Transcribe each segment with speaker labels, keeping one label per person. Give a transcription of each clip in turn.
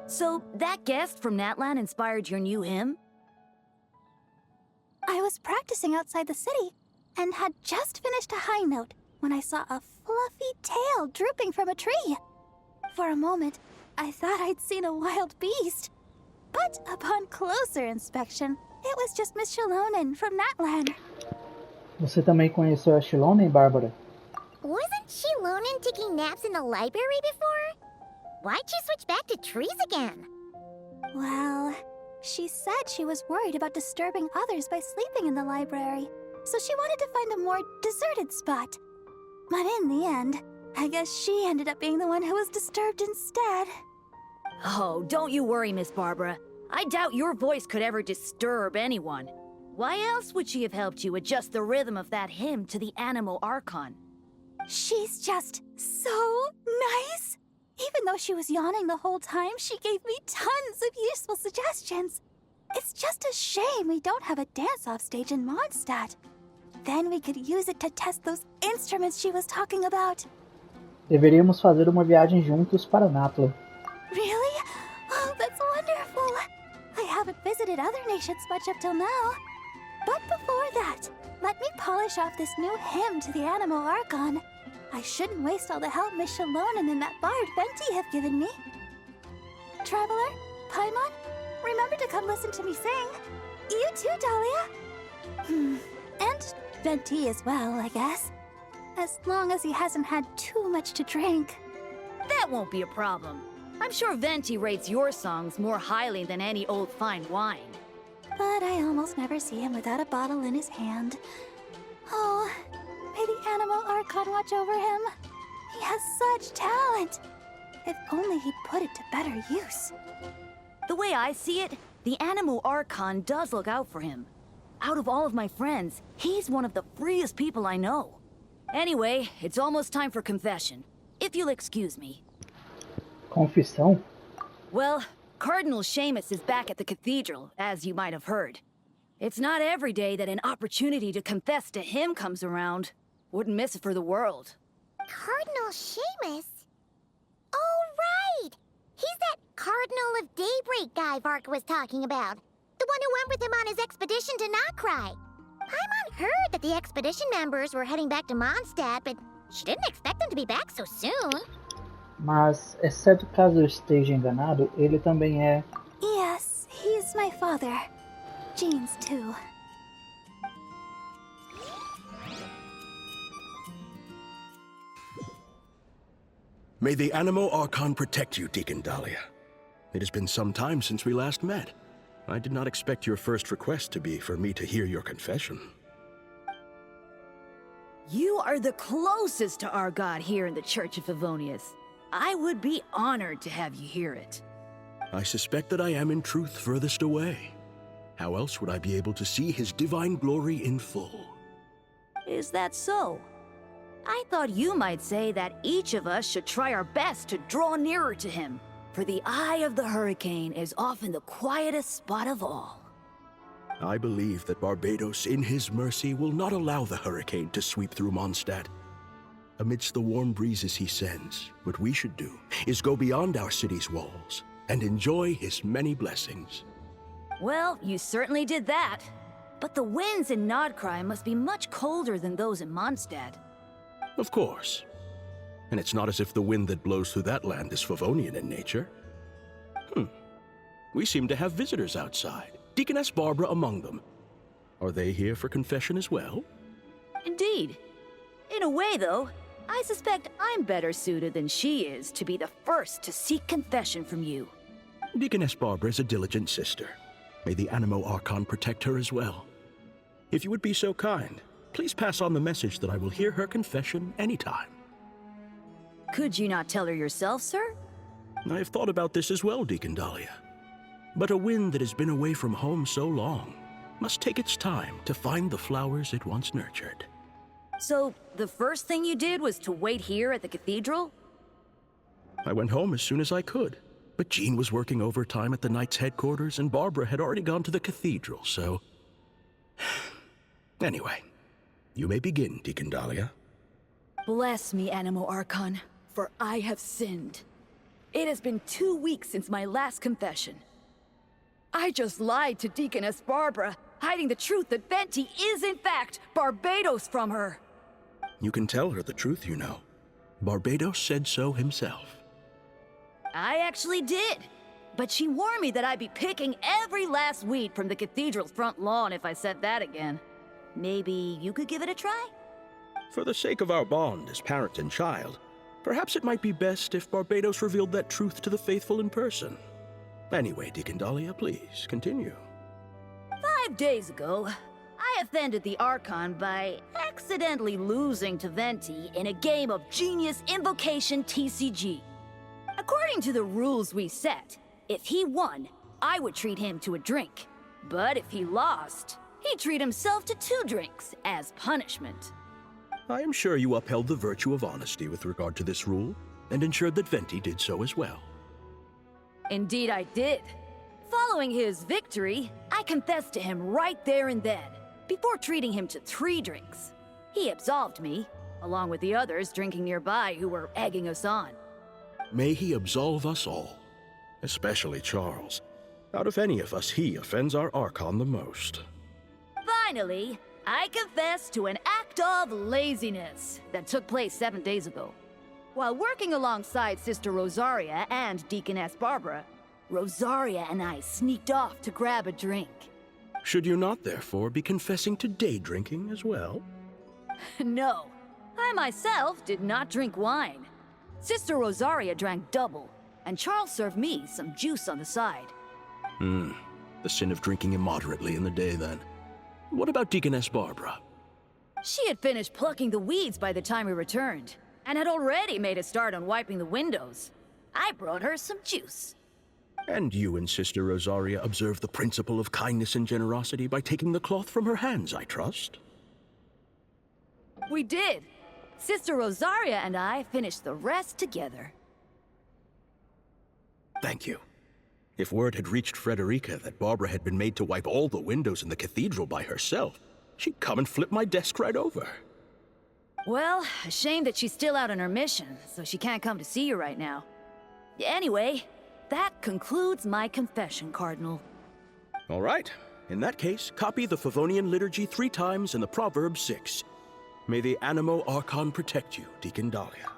Speaker 1: So, that guest from Natlan inspired your new hymn?
Speaker 2: I was practicing outside the city and had just finished a high note when I saw a fluffy tail drooping from a tree. For a moment, I thought I'd seen a wild beast. But upon closer inspection, it was just Miss Shalonen from Natlan.
Speaker 3: Você também conheceu a Shilonen, Bárbara?
Speaker 4: Wasn't Shilonen taking naps in the library before? Why'd you switch back to trees again?
Speaker 2: Well, she said she was worried about disturbing others by sleeping in the library, so she wanted to find a more deserted spot. But in the end, I guess she ended up being the one who was disturbed instead.
Speaker 1: Oh, don't you worry, Miss Barbara. I doubt your voice could ever disturb anyone. Why else would she have helped you adjust the rhythm of that hymn to the Anemo Archon?
Speaker 2: She's just so nice. Even though she was yawning the whole time, she gave me tons of useful suggestions. It's just a shame we don't have a dance-off stage in Mondstadt. Then we could use it to test those instruments she was talking about.
Speaker 3: Deveríamos fazer uma viagem juntos para Natlan.
Speaker 2: Really? Oh, that's wonderful. I haven't visited other nations much up till now. But before that, let me polish off this new hymn to the Anemo Archon. I shouldn't waste all the help Miss Shalonen and that bard Venti have given me. Traveler, Paimon, remember to come listen to me sing. You too, Dahlia. And Venti as well, I guess. As long as he hasn't had too much to drink.
Speaker 1: That won't be a problem. I'm sure Venti rates your songs more highly than any old fine wine.
Speaker 2: But I almost never see him without a bottle in his hand. Oh, may the Anemo Archon watch over him. He has such talent. If only he'd put it to better use.
Speaker 1: The way I see it, the Anemo Archon does look out for him. Out of all of my friends, he's one of the freest people I know. Anyway, it's almost time for confession, if you'll excuse me.
Speaker 3: Confissão?
Speaker 1: Well, Cardinal Seamus is back at the cathedral, as you might have heard. It's not every day that an opportunity to confess to him comes around. Wouldn't miss it for the world.
Speaker 4: Cardinal Seamus? Oh, right! He's that Cardinal of Daybreak guy Vark was talking about. The one who went with him on his expedition to Nokrai. Paimon heard that the expedition members were heading back to Mondstadt, but she didn't expect them to be back so soon.
Speaker 3: Mas, exceto caso eu esteja enganado, ele também é...
Speaker 2: Yes, he's my father. Jean's too.
Speaker 5: May the Anemo Archon protect you, Deacon Dahlia. It has been some time since we last met. I did not expect your first request to be for me to hear your confession.
Speaker 1: You are the closest to our god here in the Church of Favonius. I would be honored to have you hear it.
Speaker 5: I suspect that I am in truth furthest away. How else would I be able to see his divine glory in full?
Speaker 1: Is that so? I thought you might say that each of us should try our best to draw nearer to him, for the eye of the hurricane is often the quietest spot of all.
Speaker 5: I believe that Barbados, in his mercy, will not allow the hurricane to sweep through Mondstadt. Amidst the warm breezes he sends, what we should do is go beyond our city's walls and enjoy his many blessings.
Speaker 1: Well, you certainly did that. But the winds in Nodcry must be much colder than those in Mondstadt.
Speaker 5: Of course. And it's not as if the wind that blows through that land is Favonian in nature. We seem to have visitors outside, Deaconess Barbara among them. Are they here for confession as well?
Speaker 1: Indeed. In a way, though, I suspect I'm better suited than she is to be the first to seek confession from you.
Speaker 5: Deaconess Barbara is a diligent sister. May the Anemo Archon protect her as well. If you would be so kind, please pass on the message that I will hear her confession anytime.
Speaker 1: Could you not tell her yourself, sir?
Speaker 5: I have thought about this as well, Deacon Dahlia. But a wind that has been away from home so long must take its time to find the flowers it once nurtured.
Speaker 1: So, the first thing you did was to wait here at the cathedral?
Speaker 5: I went home as soon as I could, but Jean was working overtime at the Knight's headquarters and Barbara had already gone to the cathedral, so... Anyway, you may begin, Deacon Dahlia.
Speaker 1: Bless me, Anemo Archon, for I have sinned. It has been 2 weeks since my last confession. I just lied to Deaconess Barbara, hiding the truth that Venti is in fact Barbados from her.
Speaker 5: You can tell her the truth, you know. Barbados said so himself.
Speaker 1: I actually did. But she warned me that I'd be picking every last weed from the cathedral's front lawn if I said that again. Maybe you could give it a try?
Speaker 5: For the sake of our bond as parent and child, perhaps it might be best if Barbados revealed that truth to the faithful in person. Anyway, Deacon Dahlia, please continue.
Speaker 1: 5 days ago, I offended the Archon by accidentally losing to Venti in a game of Genius Invocation TCG. According to the rules we set, if he won, I would treat him to a drink. But if he lost, he'd treat himself to 2 drinks as punishment.
Speaker 5: I am sure you upheld the virtue of honesty with regard to this rule, and ensured that Venti did so as well.
Speaker 1: Indeed I did. Following his victory, I confessed to him right there and then, before treating him to 3 drinks. He absolved me, along with the others drinking nearby who were egging us on.
Speaker 5: May he absolve us all, especially Charles. Out of any of us, he offends our Archon the most.
Speaker 1: Finally, I confessed to an act of laziness that took place 7 days ago. While working alongside Sister Rosaria and Deaconess Barbara, Rosaria and I sneaked off to grab a drink.
Speaker 5: Should you not, therefore, be confessing to day drinking as well?
Speaker 1: No, I myself did not drink wine. Sister Rosaria drank double, and Charles served me some juice on the side.
Speaker 5: The sin of drinking immoderately in the day, then. What about Deaconess Barbara?
Speaker 1: She had finished plucking the weeds by the time we returned, and had already made a start on wiping the windows. I brought her some juice.
Speaker 5: And you and Sister Rosaria observed the principle of kindness and generosity by taking the cloth from her hands, I trust?
Speaker 1: We did. Sister Rosaria and I finished the rest together.
Speaker 5: Thank you. If word had reached Frederica that Barbara had been made to wipe all the windows in the cathedral by herself, she'd come and flip my desk right over.
Speaker 1: Well, a shame that she's still out on her mission, so she can't come to see you right now. Anyway, that concludes my confession, Cardinal.
Speaker 5: All right. In that case, copy the Favonian liturgy 3 times and the proverb 6. May the Anemo Archon protect you, Deacon Dahlia.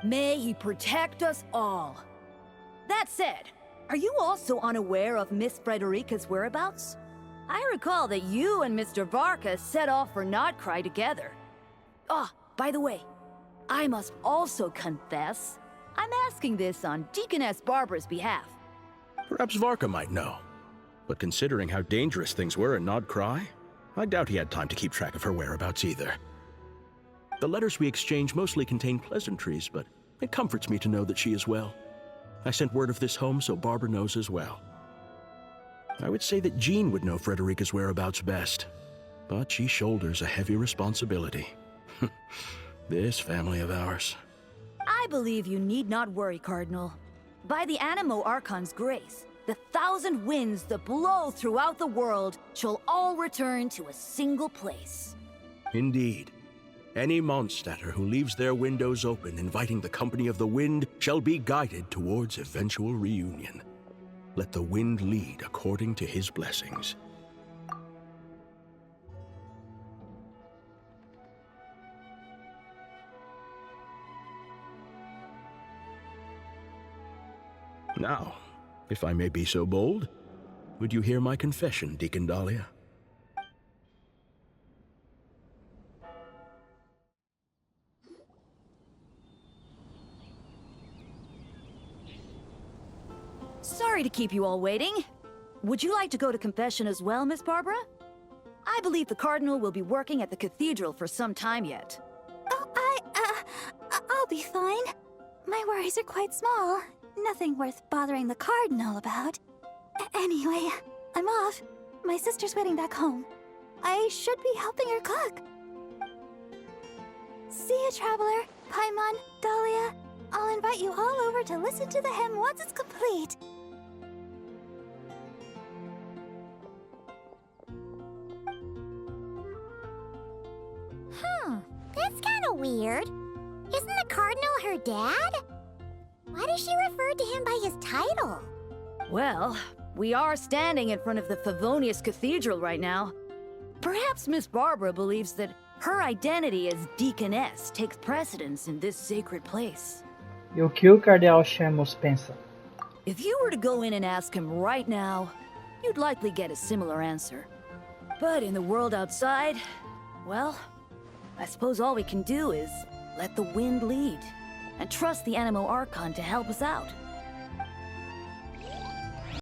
Speaker 1: May he protect us all. That said, are you also unaware of Miss Frederica's whereabouts? I recall that you and Mr. Varka set off for Nodcry together. Ah, by the way, I must also confess, I'm asking this on Deaconess Barbara's behalf.
Speaker 5: Perhaps Varka might know. But considering how dangerous things were in Nodcry, I doubt he had time to keep track of her whereabouts either. The letters we exchange mostly contain pleasantries, but it comforts me to know that she is well. I sent word of this home so Barbara knows as well. I would say that Jean would know Frederica's whereabouts best, but she shoulders a heavy responsibility. This family of ours.
Speaker 1: I believe you need not worry, Cardinal. By the Anemo Archon's grace, the 1,000 winds that blow throughout the world shall all return to a single place.
Speaker 5: Indeed. Any Mondstadter who leaves their windows open, inviting the company of the wind, shall be guided towards eventual reunion. Let the wind lead according to his blessings. Now, if I may be so bold, would you hear my confession, Deacon Dahlia?
Speaker 1: Sorry to keep you all waiting. Would you like to go to confession as well, Miss Barbara? I believe the Cardinal will be working at the cathedral for some time yet.
Speaker 2: Oh, I'll be fine. My worries are quite small. Nothing worth bothering the Cardinal about. Anyway, I'm off. My sister's waiting back home. I should be helping her cook. See you, Traveler, Paimon, Dahlia. I'll invite you all over to listen to the hymn once it's complete.
Speaker 4: That's kinda weird. weird. Isn't the Cardinal her dad? Why does she refer to him by his title?
Speaker 1: Well, we are standing in front of the Favonius Cathedral right now. Perhaps Miss Barbara believes that her identity as Deaconess takes precedence in this sacred place.
Speaker 3: E o que o Cardeal Shemus pensa?
Speaker 1: If you were to go in and ask him right now, you'd likely get a similar answer. But in the world outside, well, I suppose all we can do is let the wind lead and trust the Anemo Archon to help us out.